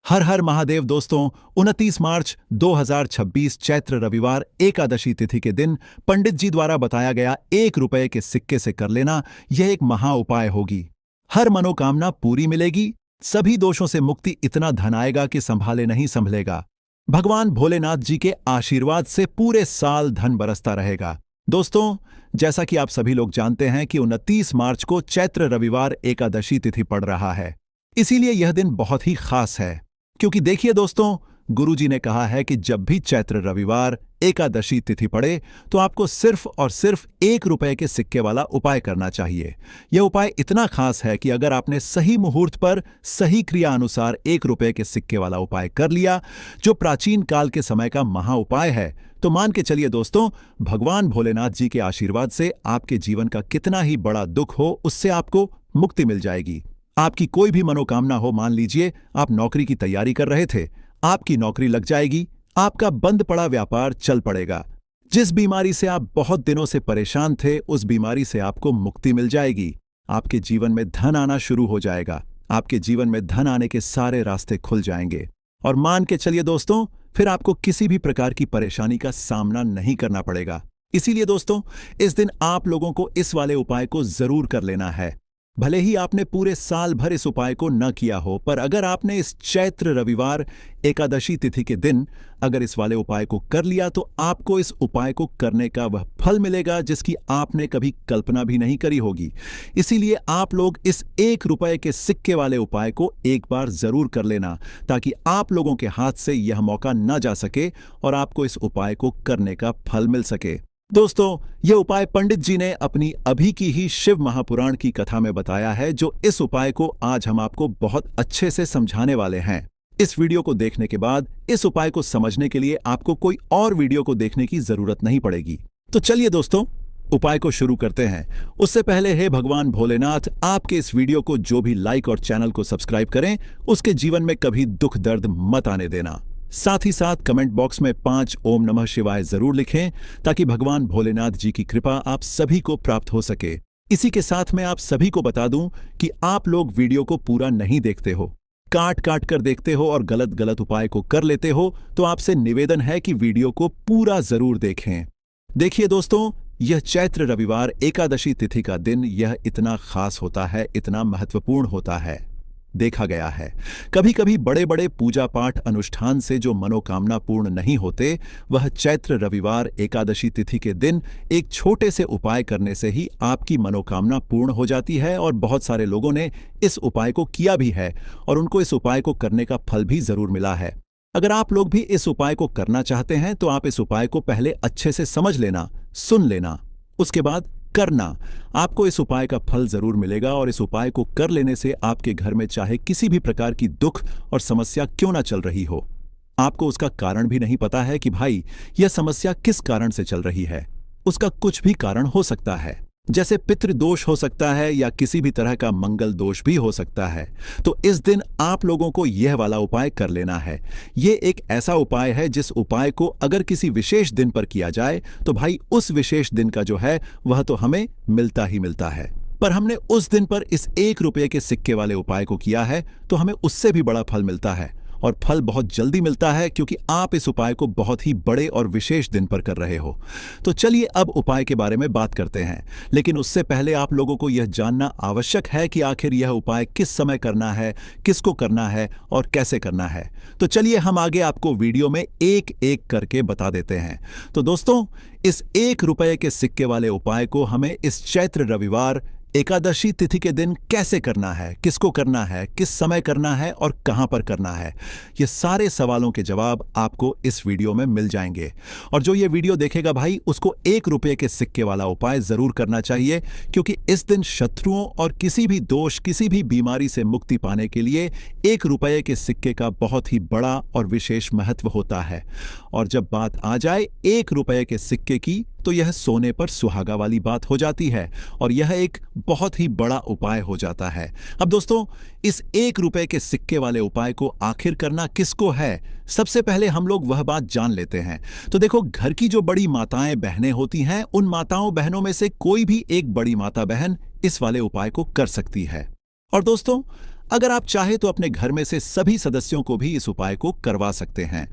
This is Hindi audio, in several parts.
हर हर महादेव दोस्तों। 29 मार्च 2026 चैत्र रविवार एकादशी तिथि के दिन पंडित जी द्वारा बताया गया 1 रुपए के सिक्के से कर लेना यह एक महा उपाय होगी। हर मनोकामना पूरी मिलेगी, सभी दोषों से मुक्ति, इतना धन आएगा कि संभाले नहीं संभलेगा। भगवान भोलेनाथ जी के आशीर्वाद से पूरे साल धन बरसता रहेगा। दोस्तों, जैसा कि आप सभी लोग जानते हैं कि 29 मार्च को चैत्र रविवार एकादशी तिथि पड़ रहा है, इसीलिए यह दिन बहुत ही खास है। क्योंकि देखिए दोस्तों, गुरुजी ने कहा है कि जब भी चैत्र रविवार एकादशी तिथि पड़े तो आपको सिर्फ और सिर्फ 1 रुपए के सिक्के वाला उपाय करना चाहिए। यह उपाय इतना खास है कि अगर आपने सही मुहूर्त पर सही क्रिया अनुसार 1 रुपए के सिक्के वाला उपाय कर लिया, जो प्राचीन काल के समय का महा उपाय है, तो मान के चलिए दोस्तों, भगवान भोलेनाथ जी के आशीर्वाद से आपके जीवन का कितना ही बड़ा दुख हो, उससे आपको मुक्ति मिल जाएगी। आपकी कोई भी मनोकामना हो, मान लीजिए आप नौकरी की तैयारी कर रहे थे, आपकी नौकरी लग जाएगी, आपका बंद पड़ा व्यापार चल पड़ेगा। जिस बीमारी से आप बहुत दिनों से परेशान थे, उस बीमारी से आपको मुक्ति मिल जाएगी। आपके जीवन में धन आना शुरू हो जाएगा, आपके जीवन में धन आने के सारे रास्ते खुल जाएंगे। और मान के चलिए दोस्तों, फिर आपको किसी भी प्रकार की परेशानी का सामना नहीं करना पड़ेगा। इसीलिए दोस्तों, इस दिन आप लोगों को इस वाले उपाय को जरूर कर लेना है। भले ही आपने पूरे साल भर इस उपाय को न किया हो, पर अगर आपने इस चैत्र रविवार एकादशी तिथि के दिन अगर इस वाले उपाय को कर लिया, तो आपको इस उपाय को करने का वह फल मिलेगा जिसकी आपने कभी कल्पना भी नहीं करी होगी। इसीलिए आप लोग इस 1 रुपए के सिक्के वाले उपाय को एक बार जरूर कर लेना, ताकि आप लोगों के हाथ से यह मौका न जा सके और आपको इस उपाय को करने का फल मिल सके। दोस्तों, यह उपाय पंडित जी ने अपनी अभी की ही शिव महापुराण की कथा में बताया है, जो इस उपाय को आज हम आपको बहुत अच्छे से समझाने वाले हैं। इस वीडियो को देखने के बाद इस उपाय को समझने के लिए आपको कोई और वीडियो को देखने की जरूरत नहीं पड़ेगी। तो चलिए दोस्तों, उपाय को शुरू करते हैं। उससे पहले हे भगवान भोलेनाथ, आपके इस वीडियो को जो भी लाइक और चैनल को सब्सक्राइब करें, उसके जीवन में कभी दुख दर्द मत आने देना। साथ ही साथ कमेंट बॉक्स में 5 ओम नमः शिवाय जरूर लिखें, ताकि भगवान भोलेनाथ जी की कृपा आप सभी को प्राप्त हो सके। इसी के साथ मैं आप सभी को बता दूं कि आप लोग वीडियो को पूरा नहीं देखते हो, काट काट कर देखते हो और गलत गलत उपाय को कर लेते हो, तो आपसे निवेदन है कि वीडियो को पूरा जरूर देखें। देखिए दोस्तों, यह चैत्र रविवार एकादशी तिथि का दिन यह इतना खास होता है, इतना महत्वपूर्ण होता है। देखा गया है कभी कभी बड़े बड़े पूजा पाठ अनुष्ठान से जो मनोकामना पूर्ण नहीं होते, वह चैत्र रविवार एकादशी तिथि के दिन एक छोटे से उपाय करने से ही आपकी मनोकामना पूर्ण हो जाती है। और बहुत सारे लोगों ने इस उपाय को किया भी है और उनको इस उपाय को करने का फल भी जरूर मिला है। अगर आप लोग भी इस उपाय को करना चाहते हैं, तो आप इस उपाय को पहले अच्छे से समझ लेना, सुन लेना, उसके बाद करना। आपको इस उपाय का फल जरूर मिलेगा और इस उपाय को कर लेने से आपके घर में चाहे किसी भी प्रकार की दुख और समस्या क्यों ना चल रही हो, आपको उसका कारण भी नहीं पता है कि भाई यह समस्या किस कारण से चल रही है, उसका कुछ भी कारण हो सकता है। जैसे पितृदोष हो सकता है या किसी भी तरह का मंगल दोष भी हो सकता है। तो इस दिन आप लोगों को यह वाला उपाय कर लेना है। यह एक ऐसा उपाय है जिस उपाय को अगर किसी विशेष दिन पर किया जाए, तो भाई उस विशेष दिन का जो है वह तो हमें मिलता ही मिलता है। पर हमने उस दिन पर इस 1 रुपए के सिक्के वाले उपाय को किया है, तो हमें उससे भी बड़ा फल मिलता है, और फल बहुत जल्दी मिलता है, क्योंकि आप इस उपाय को बहुत ही बड़े और विशेष दिन पर कर रहे हो। तो चलिए अब उपाय के बारे में बात करते हैं, लेकिन उससे पहले आप लोगों को यह जानना आवश्यक है कि आखिर यह उपाय किस समय करना है, किसको करना है और कैसे करना है। तो चलिए हम आगे आपको वीडियो में एक एक करके बता देते हैं। तो दोस्तों, इस 1 रुपए के सिक्के वाले उपाय को हमें इस चैत्र रविवार एकादशी तिथि के दिन कैसे करना है, किसको करना है, किस समय करना है और कहां पर करना है, ये सारे सवालों के जवाब आपको इस वीडियो में मिल जाएंगे। और जो ये वीडियो देखेगा भाई, उसको 1 रुपए के सिक्के वाला उपाय जरूर करना चाहिए, क्योंकि इस दिन शत्रुओं और किसी भी दोष, किसी भी बीमारी से मुक्ति पाने के लिए 1 रुपए के सिक्के का बहुत ही बड़ा और विशेष महत्व होता है। और जब बात आ जाए 1 रुपए के सिक्के की, तो यह सोने पर सुहागा वाली बात हो जाती है और यह एक बहुत ही बड़ा उपाय हो जाता है। अब दोस्तों, इस 1 रुपए के सिक्के वाले उपाय को आखिर करना किसको है, सबसे पहले हम लोग वह बात जान लेते हैं। तो देखो, घर की जो बड़ी माताएं बहनें होती हैं, उन माताओं बहनों में से कोई भी एक बड़ी माता बहन इस वाले उपाय को कर सकती है। और दोस्तों, अगर आप चाहे तो अपने घर में से सभी सदस्यों को भी इस उपाय को करवा सकते हैं।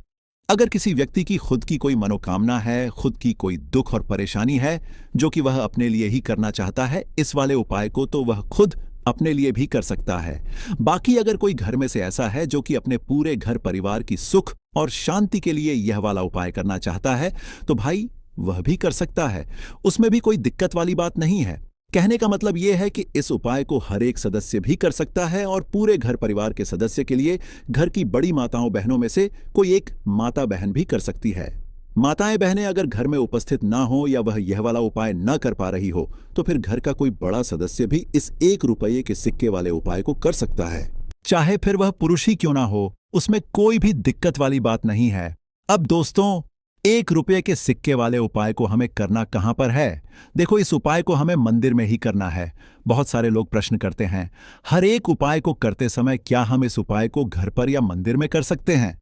अगर किसी व्यक्ति की खुद की कोई मनोकामना है, खुद की कोई दुख और परेशानी है जो कि वह अपने लिए ही करना चाहता है, इस वाले उपाय को तो वह खुद अपने लिए भी कर सकता है। बाकी अगर कोई घर में से ऐसा है जो कि अपने पूरे घर परिवार की सुख और शांति के लिए यह वाला उपाय करना चाहता है, तो भाई वह भी कर सकता है। उसमें भी कोई दिक्कत वाली बात नहीं है। कहने का मतलब यह है कि इस उपाय को हर एक सदस्य भी कर सकता है और पूरे घर परिवार के सदस्य के लिए घर की बड़ी माताओं बहनों में से कोई एक माता बहन भी कर सकती है। माताएं बहनें अगर घर में उपस्थित ना हो या वह यह वाला उपाय न कर पा रही हो, तो फिर घर का कोई बड़ा सदस्य भी इस 1 रुपये के सिक्के वाले उपाय को कर सकता है। चाहे फिर वह पुरुष ही क्यों ना हो, उसमें कोई भी दिक्कत वाली बात नहीं है। अब दोस्तों, 1 रुपये के सिक्के वाले उपाय को हमें करना कहां पर है? देखो, इस उपाय को हमें मंदिर में ही करना है। बहुत सारे लोग प्रश्न करते हैं, हर एक उपाय को करते समय क्या हम इस उपाय को घर पर या मंदिर में कर सकते हैं?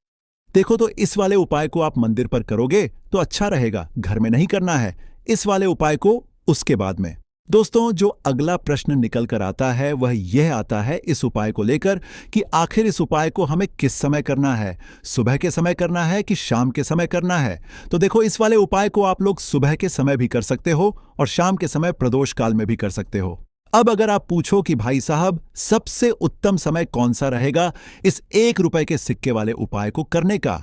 देखो, तो इस वाले उपाय को आप मंदिर पर करोगे तो अच्छा रहेगा, घर में नहीं करना है। इस वाले उपाय को उसके बाद में। दोस्तों, जो अगला प्रश्न निकल कर आता है वह यह आता है इस उपाय को लेकर कि आखिर इस उपाय को हमें किस समय करना है? सुबह के समय करना है कि शाम के समय करना है? तो देखो, इस वाले उपाय को आप लोग सुबह के समय भी कर सकते हो और शाम के समय प्रदोष काल में भी कर सकते हो। अब अगर आप पूछो कि भाई साहब, सबसे उत्तम समय कौन सा रहेगा इस 1 रुपए के सिक्के वाले उपाय को करने का,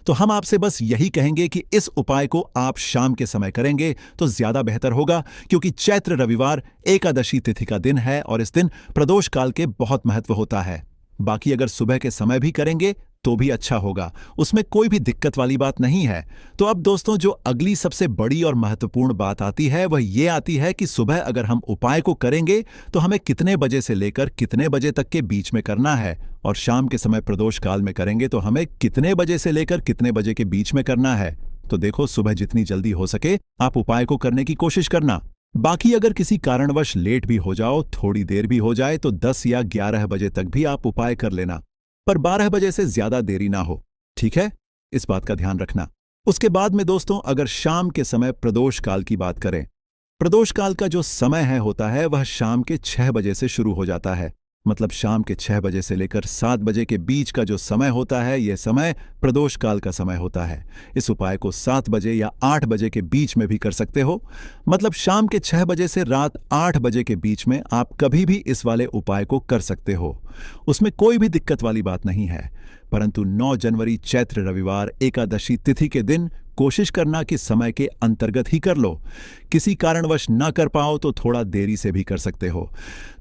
तो हम आपसे बस यही कहेंगे कि इस उपाय को आप शाम के समय करेंगे तो ज्यादा बेहतर होगा, क्योंकि चैत्र रविवार एकादशी तिथि का दिन है और इस दिन प्रदोष काल के बहुत महत्व होता है। बाकी अगर सुबह के समय भी करेंगे तो भी अच्छा होगा, उसमें कोई भी दिक्कत वाली बात नहीं है। तो अब दोस्तों, जो अगली सबसे बड़ी और महत्वपूर्ण बात आती है वह ये आती है कि सुबह अगर हम उपाय को करेंगे तो हमें कितने बजे से लेकर कितने बजे तक के बीच में करना है, और शाम के समय प्रदोष काल में करेंगे तो हमें कितने बजे से लेकर कितने बजे के बीच में करना है। तो देखो, सुबह जितनी जल्दी हो सके आप उपाय को करने की कोशिश करना। बाकी अगर किसी कारणवश लेट भी हो जाओ, थोड़ी देर भी हो जाए, तो 10 या 11 बजे तक भी आप उपाय कर लेना, पर 12 बजे से ज्यादा देरी ना हो, ठीक है? इस बात का ध्यान रखना। उसके बाद में दोस्तों, अगर शाम के समय प्रदोष काल की बात करें, प्रदोष काल का जो समय होता है वह शाम के 6 बजे से शुरू हो जाता है। मतलब शाम के 6 बजे से लेकर 7 बजे के बीच का जो समय होता है, यह समय प्रदोष काल का समय होता है। इस उपाय को 7 बजे या 8 बजे के बीच में भी कर सकते हो। मतलब शाम के 6 बजे से रात 8 बजे के बीच में आप कभी भी इस वाले उपाय को कर सकते हो, उसमें कोई भी दिक्कत वाली बात नहीं है। परंतु 9 जनवरी चैत्र रविवार एकादशी तिथि के दिन कोशिश करना कि समय के अंतर्गत ही कर लो। किसी कारणवश ना कर पाओ तो थोड़ा देरी से भी कर सकते हो।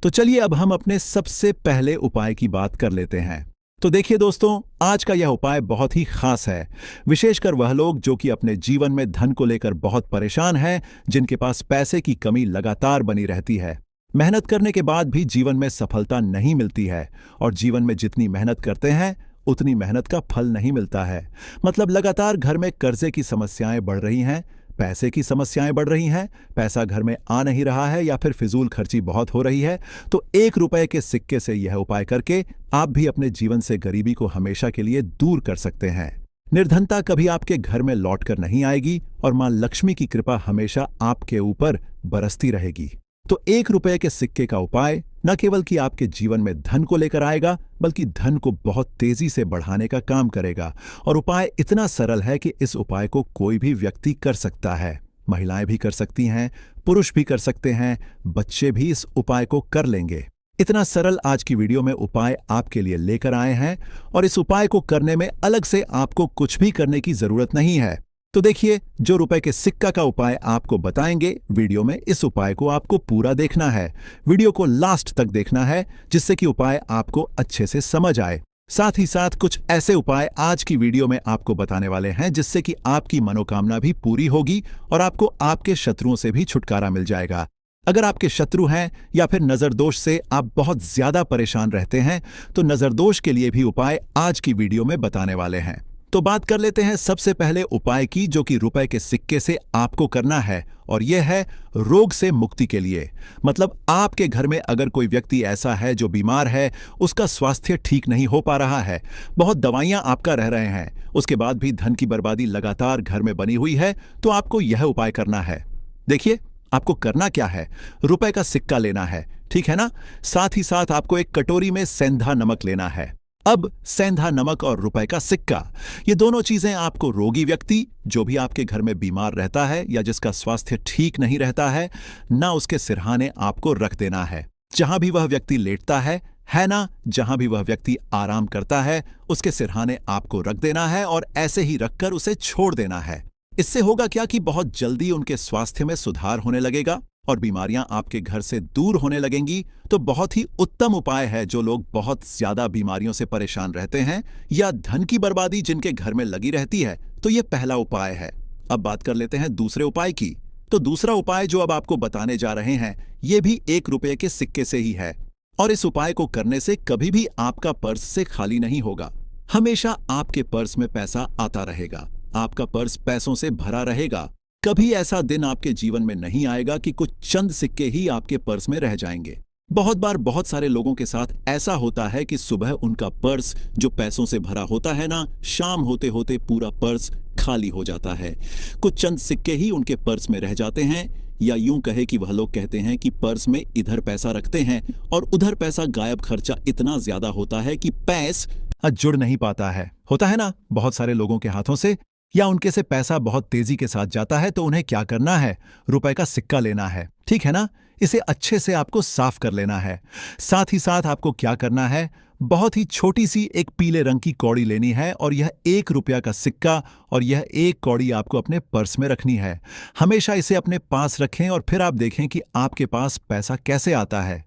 तो चलिए अब हम अपने सबसे पहले उपाय की बात कर लेते हैं। तो देखिए दोस्तों, आज का यह उपाय बहुत ही खास है, विशेषकर वह लोग जो कि अपने जीवन में धन को लेकर बहुत परेशान हैं, जिनके पास पैसे की कमी लगातार बनी रहती है, मेहनत करने के बाद भी जीवन में सफलता नहीं मिलती है, और जीवन में जितनी मेहनत करते हैं उतनी मेहनत का फल नहीं मिलता है। मतलब लगातार घर में कर्जे की समस्याएं बढ़ रही हैं, पैसे की समस्याएं बढ़ रही हैं, पैसा घर में आ नहीं रहा है या फिर फिजूल खर्ची बहुत हो रही है। तो 1 रुपए के सिक्के से यह उपाय करके आप भी अपने जीवन से गरीबी को हमेशा के लिए दूर कर सकते हैं। निर्धनता कभी आपके घर में लौट कर नहीं आएगी और मां लक्ष्मी की कृपा हमेशा आपके ऊपर बरसती रहेगी। तो 1 रुपए के सिक्के का उपाय न केवल कि आपके जीवन में धन को लेकर आएगा, बल्कि धन को बहुत तेजी से बढ़ाने का काम करेगा। और उपाय इतना सरल है कि इस उपाय को कोई भी व्यक्ति कर सकता है। महिलाएं भी कर सकती हैं, पुरुष भी कर सकते हैं, बच्चे भी इस उपाय को कर लेंगे। इतना सरल आज की वीडियो में उपाय आपके लिए लेकर आए हैं, और इस उपाय को करने में अलग से आपको कुछ भी करने की जरूरत नहीं है। तो देखिए, जो रुपए के सिक्का का उपाय आपको बताएंगे वीडियो में, इस उपाय को आपको पूरा देखना है। वीडियो को लास्ट तक देखना है, जिससे कि उपाय आपको अच्छे से समझ आए। साथ ही साथ कुछ ऐसे उपाय आज की वीडियो में आपको बताने वाले हैं जिससे कि आपकी मनोकामना भी पूरी होगी और आपको आपके शत्रुओं से भी छुटकारा मिल जाएगा। अगर आपके शत्रु हैं या फिर नजर दोष से आप बहुत ज्यादा परेशान रहते हैं, तो नजर दोष के लिए भी उपाय आज की वीडियो में बताने वाले हैं। तो बात कर लेते हैं सबसे पहले उपाय की, जो कि रुपए के सिक्के से आपको करना है, और यह है रोग से मुक्ति के लिए। मतलब आपके घर में अगर कोई व्यक्ति ऐसा है जो बीमार है, उसका स्वास्थ्य ठीक नहीं हो पा रहा है, बहुत दवाइयां आपका रह रहे हैं, उसके बाद भी धन की बर्बादी लगातार घर में बनी हुई है, तो आपको यह उपाय करना है। देखिए, आपको करना क्या है, रुपए का सिक्का लेना है, ठीक है ना। साथ ही साथ आपको एक कटोरी में सेंधा नमक लेना है। अब सेंधा नमक और रुपए का सिक्का, ये दोनों चीजें आपको रोगी व्यक्ति, जो भी आपके घर में बीमार रहता है या जिसका स्वास्थ्य ठीक नहीं रहता है ना, उसके सिरहाने आपको रख देना है। जहां भी वह व्यक्ति लेटता है ना, जहां भी वह व्यक्ति आराम करता है उसके सिरहाने आपको रख देना है और ऐसे ही रखकर उसे छोड़ देना है। इससे होगा क्या कि बहुत जल्दी उनके स्वास्थ्य में सुधार होने लगेगा और बीमारियां आपके घर से दूर होने लगेंगी। तो बहुत ही उत्तम उपाय है। जो लोग बहुत ज्यादा बीमारियों से परेशान रहते हैं या धन की बर्बादी जिनके घर में लगी रहती है, तो ये पहला उपाय है। अब बात कर लेते हैं दूसरे उपाय की। तो दूसरा उपाय जो अब आपको बताने जा रहे हैं, ये भी 1 रुपये के सिक्के से ही है और इस उपाय को करने से कभी भी आपका पर्स से खाली नहीं होगा। हमेशा आपके पर्स में पैसा आता रहेगा, आपका पर्स पैसों से भरा रहेगा। कभी ऐसा दिन आपके जीवन में नहीं आएगा कि कुछ चंद सिक्के ही आपके पर्स में रह जाएंगे। बहुत बार बहुत सारे लोगों के साथ ऐसा होता है कि सुबह उनका पर्स जो पैसों से भरा होता है ना, शाम होते होते पूरा पर्स खाली हो जाता है। कुछ चंद सिक्के ही उनके पर्स में रह जाते हैं, या यूं कहे कि वह लोग कहते हैं कि पर्स में इधर पैसा रखते हैं और उधर पैसा गायब। खर्चा इतना ज्यादा होता है कि पैस जुड़ नहीं पाता है। होता है ना बहुत सारे लोगों के हाथों से, या उनके से पैसा बहुत तेजी के साथ जाता है। तो उन्हें क्या करना है, रुपए का सिक्का लेना है, ठीक है ना। इसे अच्छे से आपको साफ कर लेना है। साथ ही साथ आपको क्या करना है, बहुत ही छोटी सी एक पीले रंग की कौड़ी लेनी है और यह 1 रुपया का सिक्का और यह एक कौड़ी आपको अपने पर्स में रखनी है। हमेशा इसे अपने पास रखें और फिर आप देखें कि आपके पास पैसा कैसे आता है,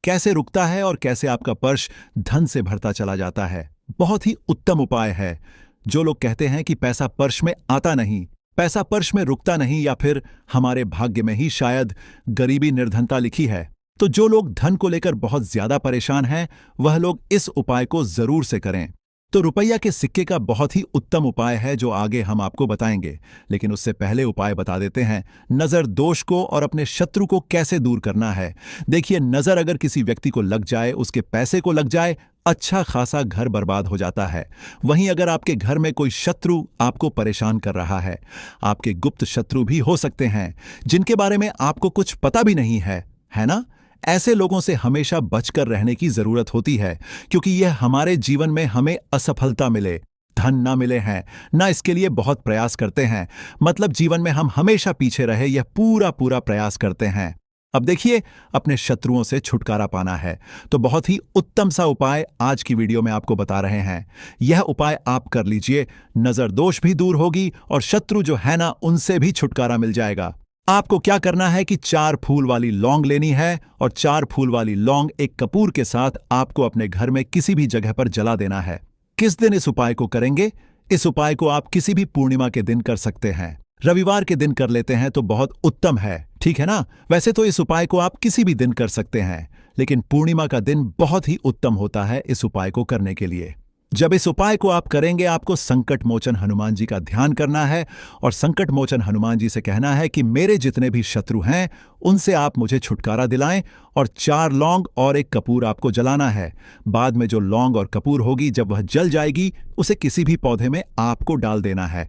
कैसे रुकता है और कैसे आपका पर्स धन से भरता चला जाता है। बहुत ही उत्तम उपाय है। जो लोग कहते हैं कि पैसा पर्स में आता नहीं, पैसा पर्स में रुकता नहीं, या फिर हमारे भाग्य में ही शायद गरीबी निर्धनता लिखी है, तो जो लोग धन को लेकर बहुत ज्यादा परेशान हैं, वह लोग इस उपाय को जरूर से करें। तो रुपया के सिक्के का बहुत ही उत्तम उपाय है जो आगे हम आपको बताएंगे, लेकिन उससे पहले उपाय बता देते हैं नजर दोष को और अपने शत्रु को कैसे दूर करना है। देखिए, नजर अगर किसी व्यक्ति को लग जाए, उसके पैसे को लग जाए, अच्छा खासा घर बर्बाद हो जाता है। वहीं अगर आपके घर में कोई शत्रु आपको परेशान कर रहा है, आपके गुप्त शत्रु भी हो सकते हैं जिनके बारे में आपको कुछ पता भी नहीं है ना। ऐसे लोगों से हमेशा बचकर रहने की जरूरत होती है, क्योंकि यह हमारे जीवन में हमें असफलता मिले, धन ना मिले हैं ना, इसके लिए बहुत प्रयास करते हैं। मतलब जीवन में हम हमेशा पीछे रहे, यह पूरा प्रयास करते हैं। अब देखिए, अपने शत्रुओं से छुटकारा पाना है तो बहुत ही उत्तम सा उपाय आज की वीडियो में आपको बता रहे हैं। यह उपाय आप कर लीजिए, नजर दोष भी दूर होगी और शत्रु जो है ना, उनसे भी छुटकारा मिल जाएगा। आपको क्या करना है कि 4 फूल वाली लौंग लेनी है और 4 फूल वाली लौंग एक कपूर के साथ आपको अपने घर में किसी भी जगह पर जला देना है। किस दिन इस उपाय को करेंगे? इस उपाय को आप किसी भी पूर्णिमा के दिन कर सकते हैं। रविवार के दिन कर लेते हैं तो बहुत उत्तम है, ठीक है ना। वैसे तो इस उपाय को आप किसी भी दिन कर सकते हैं, लेकिन पूर्णिमा का दिन बहुत ही उत्तम होता है इस उपाय को करने के लिए। जब इस उपाय को आप करेंगे, आपको संकट मोचन हनुमान जी का ध्यान करना है और संकट मोचन हनुमान जी से कहना है कि मेरे जितने भी शत्रु हैं उनसे आप मुझे छुटकारा दिलाएं, और 4 लौंग और 1 कपूर आपको जलाना है। बाद में जो लौंग और कपूर होगी, जब वह जल जाएगी, उसे किसी भी पौधे में आपको डाल देना है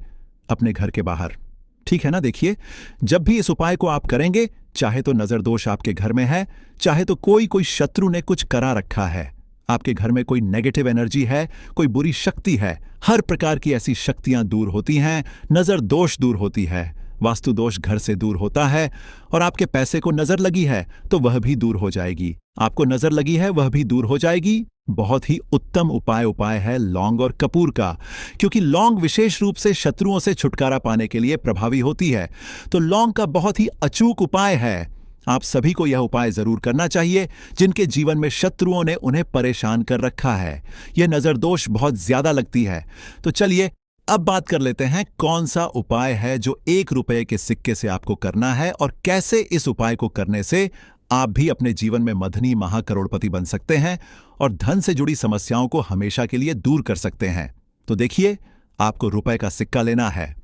अपने घर के बाहर, ठीक है ना। देखिए, जब भी इस उपाय को आप करेंगे, चाहे तो नजर दोष आपके घर में है, चाहे तो कोई शत्रु ने कुछ करा रखा है, आपके घर में कोई नेगेटिव एनर्जी है, कोई बुरी शक्ति है, हर प्रकार की ऐसी शक्तियां दूर होती हैं। नजर दोष दूर होती है, वास्तु दोष घर से दूर होता है, और आपके पैसे को नजर लगी है तो वह भी दूर हो जाएगी। आपको नजर लगी है, वह भी दूर हो जाएगी। बहुत ही उत्तम उपाय है लौंग और कपूर का, क्योंकि लौंग विशेष रूप से शत्रुओं से छुटकारा पाने के लिए प्रभावी होती है। तो लौंग का बहुत ही अचूक उपाय है। आप सभी को यह उपाय जरूर करना चाहिए जिनके जीवन में शत्रुओं ने उन्हें परेशान कर रखा है। यह नजर दोष बहुत ज्यादा लगती है। तो चलिए अब बात कर लेते हैं कौन सा उपाय है जो 1 रुपये के सिक्के से आपको करना है, और कैसे इस उपाय को करने से आप भी अपने जीवन में मधनी महाकरोड़पति बन सकते हैं और धन से जुड़ी समस्याओं को हमेशा के लिए दूर कर सकते हैं। तो देखिए, आपको रुपए का सिक्का लेना है,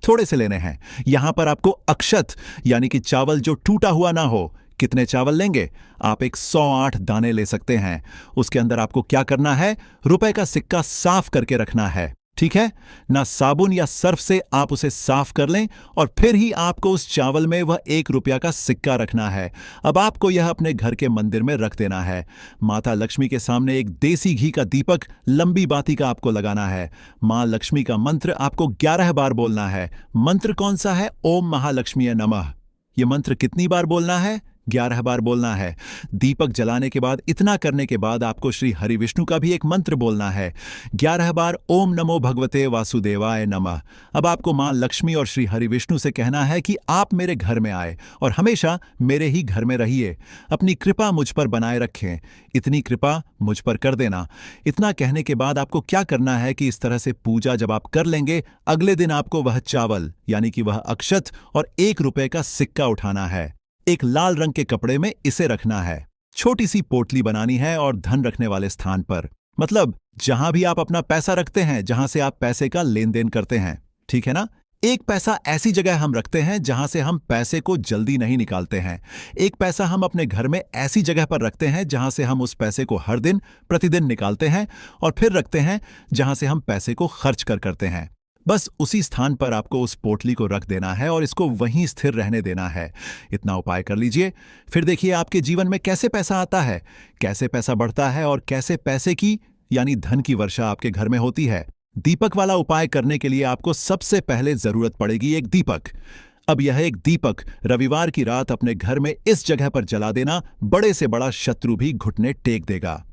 थोड़े से लेने हैं। यहां पर आपको अक्षत यानी कि चावल जो टूटा हुआ ना हो। कितने चावल लेंगे? आप एक 108 दाने ले सकते हैं। उसके अंदर आपको क्या करना है, रुपए का सिक्का साफ करके रखना है। ठीक है ना। साबुन या सर्फ से आप उसे साफ कर लें और फिर ही आपको उस चावल में वह 1 रुपया का सिक्का रखना है। अब आपको यह अपने घर के मंदिर में रख देना है। माता लक्ष्मी के सामने एक देसी घी का दीपक लंबी बाती का आपको लगाना है। मां लक्ष्मी का मंत्र आपको 11 बार बोलना है। मंत्र कौन सा है? ओम महालक्ष्मी नमः। यह मंत्र कितनी बार बोलना है? 11 बार बोलना है। दीपक जलाने के बाद, इतना करने के बाद आपको श्री हरि विष्णु का भी एक मंत्र बोलना है। 11 बार ओम नमो भगवते वासुदेवाय नमः। अब आपको मां लक्ष्मी और श्री हरि विष्णु से कहना है कि आप मेरे घर में आए और हमेशा मेरे ही घर में रहिए। अपनी कृपा मुझ पर बनाए रखें। इतनी कृपा मुझ पर कर देना। इतना कहने के बाद आपको क्या करना है कि इस तरह से पूजा जब आप कर लेंगे, अगले दिन आपको वह चावल यानी कि वह अक्षत और 1 रुपए का सिक्का उठाना है। एक लाल रंग के कपड़े में इसे रखना है। छोटी सी पोटली बनानी है और धन रखने वाले स्थान पर, मतलब जहां भी आप अपना पैसा रखते हैं, जहां से आप पैसे का लेन देन करते हैं, ठीक है ना। एक पैसा ऐसी जगह हम रखते हैं जहां से हम पैसे को जल्दी नहीं निकालते हैं। एक पैसा हम अपने घर में ऐसी जगह पर रखते हैं जहां से हम उस पैसे को हर दिन प्रतिदिन निकालते हैं और फिर रखते हैं जहां से हम पैसे को खर्च करते हैं। बस उसी स्थान पर आपको उस पोटली को रख देना है और इसको वहीं स्थिर रहने देना है। इतना उपाय कर लीजिए, फिर देखिए आपके जीवन में कैसे पैसा आता है, कैसे पैसा बढ़ता है और कैसे पैसे की यानी धन की वर्षा आपके घर में होती है। दीपक वाला उपाय करने के लिए आपको सबसे पहले जरूरत पड़ेगी एक दीपक। अब यह एक दीपक रविवार की रात अपने घर में इस जगह पर जला देना, बड़े से बड़ा शत्रु भी घुटने टेक देगा।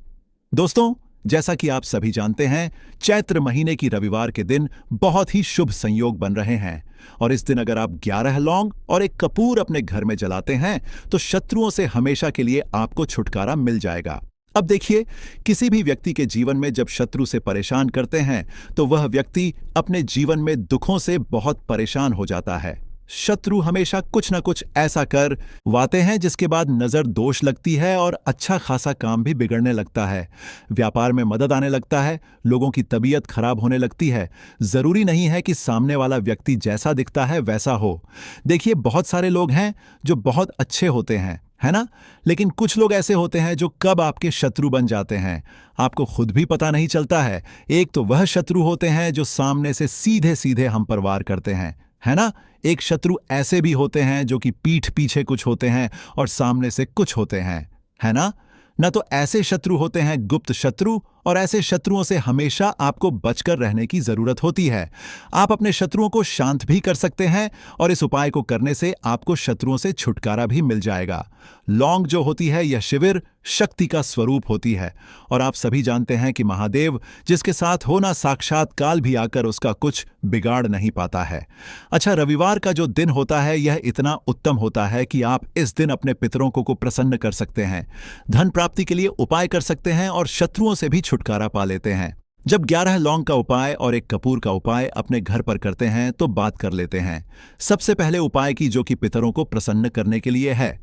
दोस्तों, जैसा कि आप सभी जानते हैं, चैत्र महीने की रविवार के दिन बहुत ही शुभ संयोग बन रहे हैं और इस दिन अगर आप 11 लौंग और एक कपूर अपने घर में जलाते हैं तो शत्रुओं से हमेशा के लिए आपको छुटकारा मिल जाएगा। अब देखिए, किसी भी व्यक्ति के जीवन में जब शत्रु से परेशान करते हैं तो वह व्यक्ति अपने जीवन में दुखों से बहुत परेशान हो जाता है। शत्रु हमेशा कुछ न कुछ ऐसा कर वाते हैं जिसके बाद नजर दोष लगती है और अच्छा खासा काम भी बिगड़ने लगता है। व्यापार में मदद आने लगता है, लोगों की तबीयत खराब होने लगती है। जरूरी नहीं है कि सामने वाला व्यक्ति जैसा दिखता है वैसा हो। देखिए, बहुत सारे लोग हैं जो बहुत अच्छे होते हैं, है ना, लेकिन कुछ लोग ऐसे होते हैं जो कब आपके शत्रु बन जाते हैं आपको खुद भी पता नहीं चलता है। एक तो वह शत्रु होते हैं जो सामने से सीधे सीधे हम पर वार करते हैं, है ना। एक शत्रु ऐसे भी होते हैं जो कि पीठ पीछे कुछ होते हैं और सामने से कुछ होते हैं, है ना। न तो ऐसे शत्रु होते हैं गुप्त शत्रु, और ऐसे शत्रुओं से हमेशा आपको बचकर रहने की जरूरत होती है। आप अपने शत्रुओं को शांत भी कर सकते हैं और इस उपाय को करने से आपको शत्रुओं से छुटकारा भी मिल जाएगा। लौंग जो होती है यह शिविर शक्ति का स्वरूप होती है और आप सभी जानते हैं कि महादेव जिसके साथ होना साक्षात काल भी आकर उसका कुछ बिगाड़ नहीं पाता है। अच्छा, रविवार का जो दिन होता है यह इतना उत्तम होता है कि आप इस दिन अपने पितरों को प्रसन्न कर सकते हैं, धन प्राप्ति के लिए उपाय कर सकते हैं और शत्रुओं से भी छुटकारा पा लेते हैं। जब 11 लौंग का उपाय और एक कपूर का उपाय अपने घर पर करते हैं तो बात कर लेते हैं सबसे पहले उपाय की, जो कि पितरों को प्रसन्न करने के लिए है।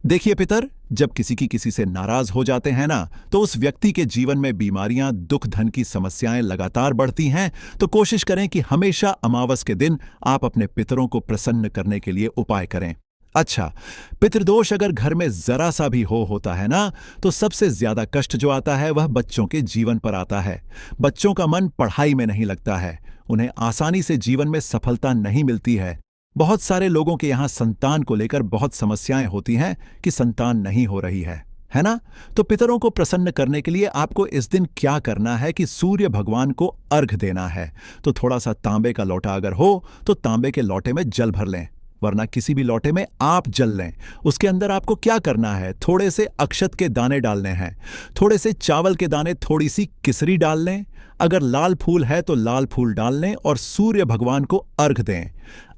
देखिए पितर, जब किसी से नाराज हो जाते हैं ना, तो उस व्यक्ति के जीवन में बीमारियां, दुख, धन की समस्याएं लगातार बढ़ती हैं। तो कोशिश करें कि हमेशा अमावस के दिन आप अपने पितरों को प्रसन्न करने के लिए उपाय करें। अच्छा, पितृदोष अगर घर में जरा सा भी होता है ना, तो सबसे ज्यादा कष्ट जो आता है वह बच्चों के जीवन पर आता है। बच्चों का मन पढ़ाई में नहीं लगता है, उन्हें आसानी से जीवन में सफलता नहीं मिलती है। बहुत सारे लोगों के यहाँ संतान को लेकर बहुत समस्याएं होती हैं कि संतान नहीं हो रही है ना। तो पितरों को प्रसन्न करने के लिए आपको इस दिन क्या करना है कि सूर्य भगवान को अर्घ देना है। तो थोड़ा सा तांबे का लोटा अगर हो तो तांबे के लोटे में जल भर लें, वरना किसी भी लोटे में आप जल लें। उसके अंदर आपको क्या करना है, थोड़े से अक्षत के दाने डालने हैं, थोड़े से चावल के दाने, थोड़ी सी किसरी डाल लें। अगर लाल फूल है तो लाल फूल डाल लें और सूर्य भगवान को अर्घ दें।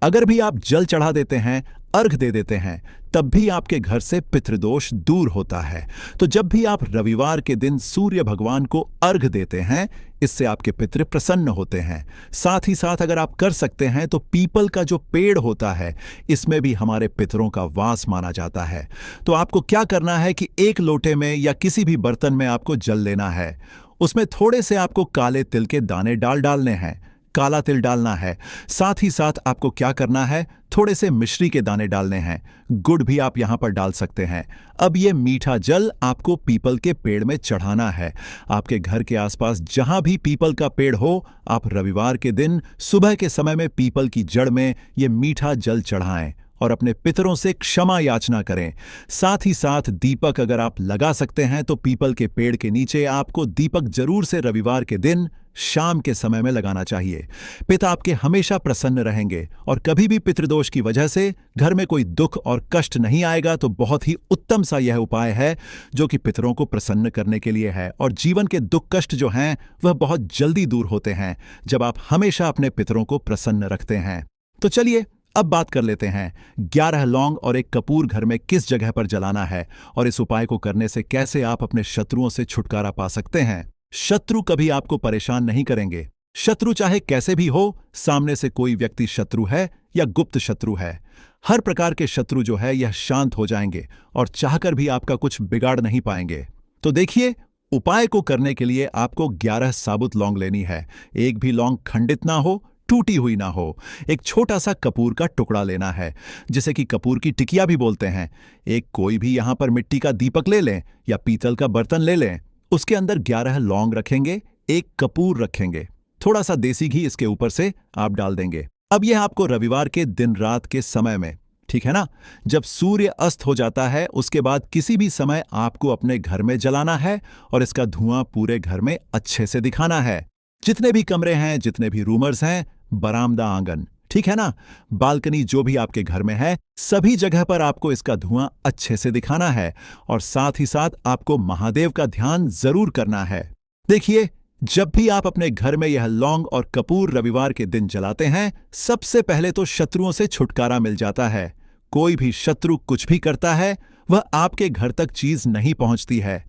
अगर भी आप जल चढ़ा देते हैं, अर्घ दे देते हैं, तब भी आपके घर से पितृदोष दूर होता है। तो जब भी आप रविवार के दिन सूर्य भगवान को अर्घ देते हैं, इससे आपके पितृ प्रसन्न होते हैं। साथ ही साथ अगर आप कर सकते हैं तो पीपल का जो पेड़ होता है, इसमें भी हमारे पितरों का वास माना जाता है। तो आपको क्या करना है कि एक लोटे में या किसी भी बर्तन में आपको जल लेना है। उसमें थोड़े से आपको काले तिल के दाने डालने हैं। काला तिल डालना है। साथ ही साथ आपको क्या करना है, थोड़े से मिश्री के दाने डालने हैं। गुड़ भी आप यहां पर डाल सकते हैं। अब ये मीठा जल आपको पीपल के पेड़ में चढ़ाना है। आपके घर के आसपास जहां भी पीपल का पेड़ हो, आप रविवार के दिन सुबह के समय में पीपल की जड़ में ये मीठा जल चढ़ाएं और अपने पितरों से क्षमा याचना करें। साथ ही साथ दीपक अगर आप लगा सकते हैं तो पीपल के पेड़ के नीचे आपको दीपक जरूर से रविवार के दिन शाम के समय में लगाना चाहिए। पिता आपके हमेशा प्रसन्न रहेंगे और कभी भी पितृदोष की वजह से घर में कोई दुख और कष्ट नहीं आएगा। तो बहुत ही उत्तम सा यह उपाय है जो कि पितरों को प्रसन्न करने के लिए है, और जीवन के दुख कष्ट जो हैं वह बहुत जल्दी दूर होते हैं जब आप हमेशा अपने पितरों को प्रसन्न रखते हैं। तो चलिए अब बात कर लेते हैं 11 लौंग और एक कपूर घर में किस जगह पर जलाना है और इस उपाय को करने से कैसे आप अपने शत्रुओं से छुटकारा पा सकते हैं। शत्रु कभी आपको परेशान नहीं करेंगे। शत्रु चाहे कैसे भी हो, सामने से कोई व्यक्ति शत्रु है या गुप्त शत्रु है, हर प्रकार के शत्रु जो है यह शांत हो जाएंगे और चाहकर भी आपका कुछ बिगाड़ नहीं पाएंगे। तो देखिए, उपाय को करने के लिए आपको 11 साबुत लौंग लेनी है। एक भी लौंग खंडित ना हो, टूटी हुई ना हो। एक छोटा सा कपूर का टुकड़ा लेना है, जिसे कि कपूर की टिकिया भी बोलते हैं। एक कोई भी यहां पर मिट्टी का दीपक ले लें या पीतल का बर्तन ले लें। उसके अंदर 11 लौंग रखेंगे, एक कपूर रखेंगे, थोड़ा सा देसी घी इसके ऊपर से आप डाल देंगे। अब यह आपको रविवार के दिन रात के समय में, ठीक है ना, जब सूर्य अस्त हो जाता है उसके बाद किसी भी समय आपको अपने घर में जलाना है और इसका धुआं पूरे घर में अच्छे से दिखाना है। जितने भी कमरे हैं, जितने भी रूमर्स हैं, बरामदा, आंगन, ठीक है ना, बालकनी, जो भी आपके घर में है, सभी जगह पर आपको इसका धुआं अच्छे से दिखाना है। और साथ ही साथ आपको महादेव का ध्यान जरूर करना है। देखिए, जब भी आप अपने घर में यह लौंग और कपूर रविवार के दिन जलाते हैं, सबसे पहले तो शत्रुओं से छुटकारा मिल जाता है। कोई भी शत्रु कुछ भी करता है, वह आपके घर तक चीज नहीं पहुंचती है,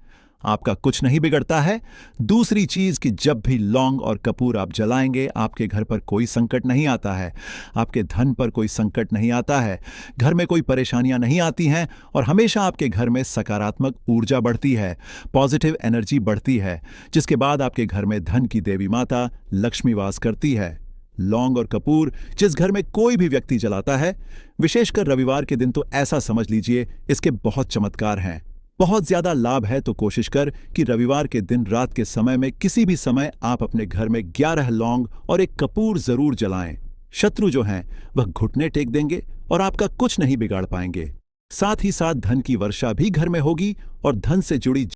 आपका कुछ नहीं बिगड़ता है। दूसरी चीज कि जब भी लौंग और कपूर आप जलाएंगे, आपके घर पर कोई संकट नहीं आता है, आपके धन पर कोई संकट नहीं आता है, घर में कोई परेशानियां नहीं आती हैं और हमेशा आपके घर में सकारात्मक ऊर्जा बढ़ती है, पॉजिटिव एनर्जी बढ़ती है, जिसके बाद आपके घर में धन की देवी माता लक्ष्मी वास करती है। लौंग और कपूर जिस घर में कोई भी व्यक्ति जलाता है, विशेषकर रविवार के दिन, तो ऐसा समझ लीजिए इसके बहुत चमत्कार हैं, बहुत ज्यादा लाभ है। तो कोशिश कर कि रविवार के दिन रात के समय में किसी भी समय आप अपने घर में 11 लौंग और एक कपूर जरूर जलाएं। शत्रु जो हैं वह घुटने टेक देंगे और आपका कुछ नहीं बिगाड़ पाएंगे। साथ ही साथ धन की वर्षा भी घर में होगी और धन से जुड़ी